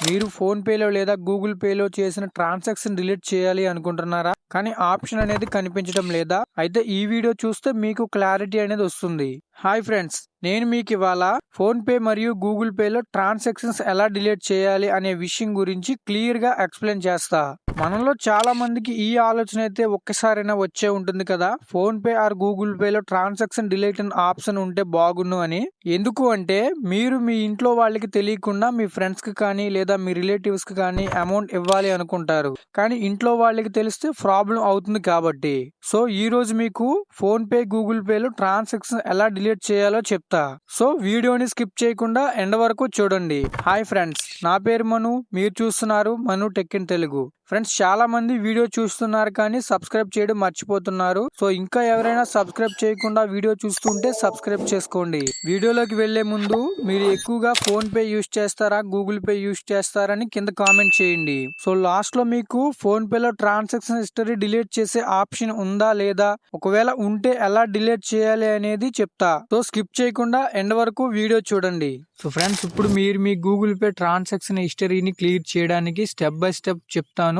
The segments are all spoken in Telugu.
మీరు ఫోన్ పేలో లేదా గూగుల్ పేలో చేసిన ట్రాన్సాక్షన్ డిలీట్ చేయాలి అనుకుంటున్నారా? కానీ ఆప్షన్ అనేది కనిపించడం లేదా? అయితే ఈ వీడియో చూస్తే మీకు క్లారిటీ అనేది వస్తుంది. హాయ్ ఫ్రెండ్స్, నేను మీకు ఇవాళ ఫోన్ పే మరియు గూగుల్ పేలో ట్రాన్సాక్షన్స్ ఎలా డిలీట్ చేయాలి అనే విషయం గురించి క్లియర్ గా ఎక్స్ప్లెయిన్ చేస్తా. మనలో చాలా మందికి ఈ ఆలోచన అయితే ఒక్కసారైనా వచ్చే ఉంటుంది కదా, ఫోన్ పే ఆర్ గూగుల్ పేలో ట్రాన్సాక్షన్ డిలీట్ అనే ఆప్షన్ ఉంటే బాగుండు అని. ఎందుకు అంటే మీరు మీ ఇంట్లో వాళ్ళకి తెలియకుండా మీ ఫ్రెండ్స్ కి కానీ లేదా మీ రిలేటివ్స్ కి కానీ అమౌంట్ ఇవ్వాలి అనుకుంటారు, కానీ ఇంట్లో వాళ్ళకి తెలిస్తే ప్రాబ్లం అవుతుంది కాబట్టి. సో ఈ రోజు మీకు ఫోన్ పే గూగుల్ పేలో ట్రాన్సాక్షన్ ఎలా డిలీట్ చేయాలో చెప్తా. సో వీడియోని స్కిప్ చేయకుండా ఎండ్ వరకు చూడండి. హాయ్ ఫ్రెండ్స్, నా పేరు మను, మీరు చూస్తున్నారు మను టెక్ ఇన్ తెలుగు. ఫ్రెండ్స్, చాలా మంది వీడియో చూస్తున్నారు కానీ సబ్స్క్రైబ్ చేయడం మర్చిపోతున్నారు. సో ఇంకా ఎవరైనా సబ్స్క్రైబ్ చేయకుండా వీడియో చూస్తుంటే సబ్స్క్రైబ్ చేసుకోండి. వీడియోలోకి వెళ్లే ముందు మీరు ఎక్కువగా ఫోన్ పే యూస్ చేస్తారా, గూగుల్ పే యూస్ చేస్తారని కింద కామెంట్ చేయండి. సో లాస్ట్ లో మీకు ఫోన్ పేలో ట్రాన్సాక్షన్ హిస్టరీ డిలీట్ చేసే ఆప్షన్ ఉందా లేదా, ఒకవేళ ఉంటే ఎలా డిలీట్ చేయాలి అనేది చెప్తా. సో స్కిప్ చేయకుండా ఎండ్ వరకు వీడియో చూడండి. సో ఫ్రెండ్స్, ఇప్పుడు మీరు మీ గూగుల్ పే ట్రాన్సాక్షన్ హిస్టరీని క్లియర్ చేయడానికి స్టెప్ బై స్టెప్ చెప్తాను.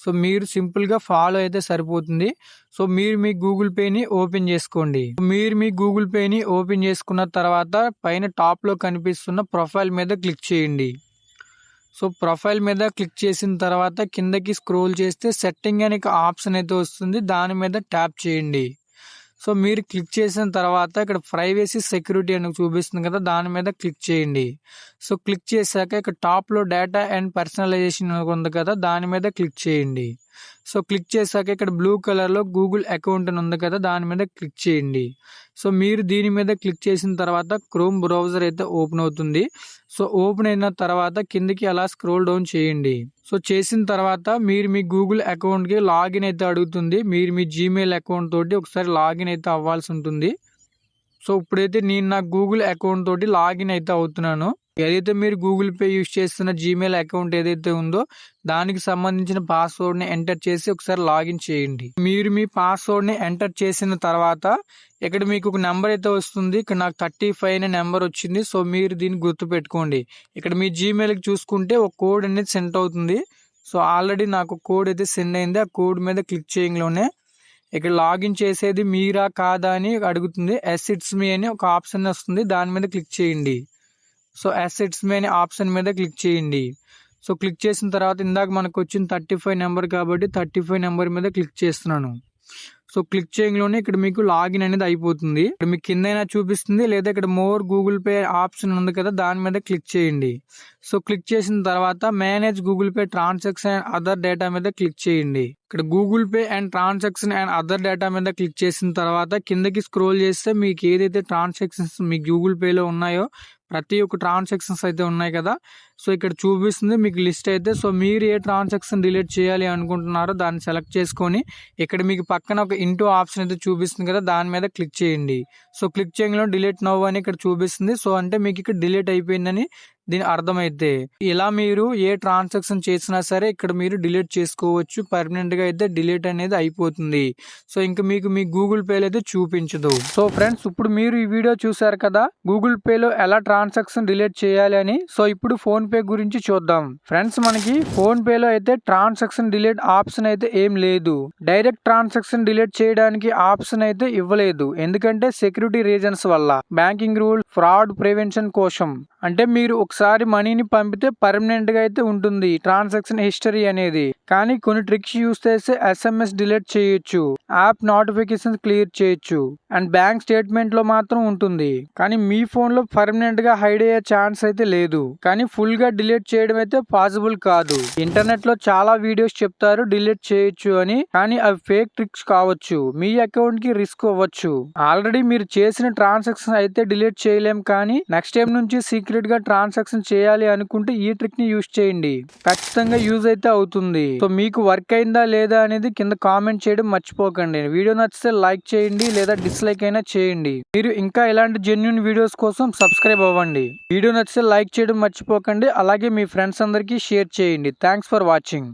సో మీరు సింపుల్ గా ఫాలో అయితే సరిపోతుంది. సో మీరు మీ గూగుల్ పేని ఓపెన్ చేసుకోండి. మీరు మీ గూగుల్ పేని ఓపెన్ చేసుకున్న తర్వాత పైన టాప్ లో కనిపిస్తున్న ప్రొఫైల్ మీద క్లిక్ చేయండి. సో ప్రొఫైల్ మీద క్లిక్ చేసిన తర్వాత కిందకి స్క్రోల్ చేస్తే సెట్టింగ్ అనే ఆప్షన్ అయితే వస్తుంది, దాని మీద ట్యాప్ చేయండి. సో మీరు క్లిక్ చేసిన తర్వాత ఇక్కడ ప్రైవసీ సెక్యూరిటీ అని చూపిస్తుంది కదా, దాని మీద క్లిక్ చేయండి. సో క్లిక్ చేశాక ఇక్కడ టాప్ లో డేటా అండ్ పర్సనలైజేషన్ ఉంది కదా, దాని మీద క్లిక్ చేయండి. సో క్లిక్ చేశాక ఇక్కడ బ్లూ కలర్ లో గూగుల్ అకౌంట్ అని ఉంది కదా, దాని మీద క్లిక్ చేయండి. సో మీరు దీని మీద క్లిక్ చేసిన తర్వాత క్రోమ్ బ్రౌజర్ అయితే ఓపెన్ అవుతుంది. సో ఓపెన్ అయిన తర్వాత కిందికి అలా స్క్రోల్ డౌన్ చేయండి. సో చేసిన తర్వాత మీరు మీ గూగుల్ అకౌంట్ కి లాగిన్ అయితే అడుగుతుంది. మీరు మీ జీమెయిల్ అకౌంట్ తోటి ఒకసారి లాగిన్ అయితే అవ్వాల్సి ఉంటుంది. సో ఇప్పుడైతే నేను నా గూగుల్ అకౌంట్ తోటి లాగిన్ అయితే అవుతున్నాను. ఏదైతే మీరు గూగుల్ పే యూస్ చేస్తున్న జీమెయిల్ అకౌంట్ ఏదైతే ఉందో దానికి సంబంధించిన పాస్వర్డ్ ని ఎంటర్ చేసి ఒకసారి లాగిన్ చేయండి. మీరు మీ పాస్వర్డ్ ని ఎంటర్ చేసిన తర్వాత ఇక్కడ మీకు ఒక నెంబర్ అయితే వస్తుంది. ఇక్కడ నాకు 35 అనే నెంబర్ వచ్చింది. సో మీరు దీన్ని గుర్తు పెట్టుకోండి. ఇక్కడ మీ జీమెయిల్ కి చూసుకుంటే ఒక కోడ్ అనేది సెండ్ అవుతుంది. సో ఆల్రెడీ నాకు కోడ్ అయితే సెండ్ అయింది. ఆ కోడ్ మీద క్లిక్ చేయగానే ఇక్కడ లాగిన్ చేసేది మీరా కాదా అని అడుగుతుంది. ఎస్ ఇట్స్ మీ అని ఒక ఆప్షన్ వస్తుంది, దాని మీద క్లిక్ చేయండి. సో ఎస్ ఇట్స్ మీ అనే ఆప్షన్ మీద క్లిక్ చేయండి. సో క్లిక్ చేసిన తర్వాత ఇందాక మనకు వచ్చిన 35 నెంబర్ కాబట్టి 35 నెంబర్ మీద క్లిక్ చేస్తున్నాను. సో క్లిక్ చేయగానే ఇక్కడ మీకు లాగిన్ అనేది అయిపోతుంది. ఇక్కడ మీకు కిందైనా చూపిస్తుంది లేదా ఇక్కడ మోర్ గూగుల్ పే ఆప్షన్ ఉంది కదా, దాని మీద క్లిక్ చేయండి. సో క్లిక్ చేసిన తర్వాత manage Google pay transaction and other data మీద క్లిక్ చేయండి. ఇక్కడ Google pay and transaction and other data మీద క్లిక్ చేసిన తర్వాత కిందకి స్క్రోల్ చేస్తే మీకు ఏదైతే ట్రాన్సాక్షన్స్ మీ గూగుల్ పేలో ఉన్నాయో ప్రతి ఒక్క ట్రాన్సాక్షన్స్ అయితే ఉన్నాయి కదా, సో ఇక్కడ చూపిస్తుంది మీకు లిస్ట్ అయితే. సో మీరు ఏ ట్రాన్సాక్షన్ డిలీట్ చేయాలి అనుకుంటున్నారో దాన్ని సెలెక్ట్ చేసుకొని ఇక్కడ మీకు పక్కన ఒక ఇంటూ ఆప్షన్ అయితే చూపిస్తుంది కదా, దాని మీద క్లిక్ చేయండి. సో క్లిక్ చేయడంలో డిలీట్ నౌ అని ఇక్కడ చూపిస్తుంది. సో అంటే మీకు ఇక్కడ డిలీట్ అయిపోయిందని దీని అర్థమైతే ఇలా మీరు ఏ ట్రాన్సాక్షన్ చేసినా సరే ఇక్కడ మీరు డిలీట్ చేసుకోవచ్చు. పర్మనెంట్ గా అయితే డిలీట్ అనేది అయిపోతుంది. సో ఇంకా మీకు మీ గూగుల్ పేలో అయితే చూపించదు. సో ఫ్రెండ్స్, ఇప్పుడు మీరు ఈ వీడియో చూసారు కదా గూగుల్ పేలో ఎలా ట్రాన్సాక్షన్ డిలీట్ చేయాలి అని. సో ఇప్పుడు ఫోన్ పే గురించి చూద్దాం. ఫ్రెండ్స్, మనకి ఫోన్ పేలో అయితే ట్రాన్సాక్షన్ డిలీట్ ఆప్షన్ అయితే ఏం లేదు. డైరెక్ట్ ట్రాన్సాక్షన్ డిలీట్ చేయడానికి ఆప్షన్ అయితే ఇవ్వలేదు, ఎందుకంటే సెక్యూరిటీ రీజన్స్ వల్ల, బ్యాంకింగ్ రూల్, ఫ్రాడ్ ప్రివెన్షన్ కోసం. అంటే మీరు ఒకసారి మనీని పంపితే పర్మనెంట్ గా అయితే ఉంటుంది ట్రాన్సాక్షన్ హిస్టరీ అనేది. కానీ కొన్ని ట్రిక్స్ యూస్ చేస్తే SMS డిలీట్ చేయొచ్చు, యాప్ నోటిఫికేషన్ క్లియర్ చేయొచ్చు, అండ్ బ్యాంక్ స్టేట్మెంట్ లో మాత్రం ఉంటుంది. కానీ మీ ఫోన్ లో పర్మనెంట్ గా హైడ్ అయ్యే ఛాన్స్ అయితే లేదు, కానీ ఫుల్ గా డిలీట్ చేయడం అయితే పాసిబుల్ కాదు. ఇంటర్నెట్ లో చాలా వీడియోస్ చెప్తారు డిలీట్ చేయొచ్చు అని, కానీ అవి ఫేక్ ట్రిక్స్ కావచ్చు, మీ అకౌంట్ కి రిస్క్ అవ్వచ్చు. ఆల్రెడీ మీరు చేసిన ట్రాన్సాక్షన్ అయితే డిలీట్ చేయలేం, కానీ నెక్స్ట్ టైం నుంచి సీక్రెట్ గా ట్రాన్సాక్షన్ చేయాలి అనుకుంటే ఈ ట్రిక్ ని యూజ్ చేయండి, ఖచ్చితంగా యూజ్ అయితే అవుతుంది. సో మీకు వర్క్ అయిందా లేదా అనేది కింద కామెంట్ చేయడం మర్చిపోకండి. వీడియో నచ్చితే లైక్ చేయండి లేదా డిస్లైక్ అయినా చేయండి. మీరు ఇంకా ఇలాంటి జెన్యూన్ వీడియోస్ కోసం సబ్స్క్రైబ్ అవ్వండి. వీడియో నచ్చితే లైక్ చేయడం మర్చిపోకండి, అలాగే మీ ఫ్రెండ్స్ అందరికీ షేర్ చేయండి. Thanks for watching.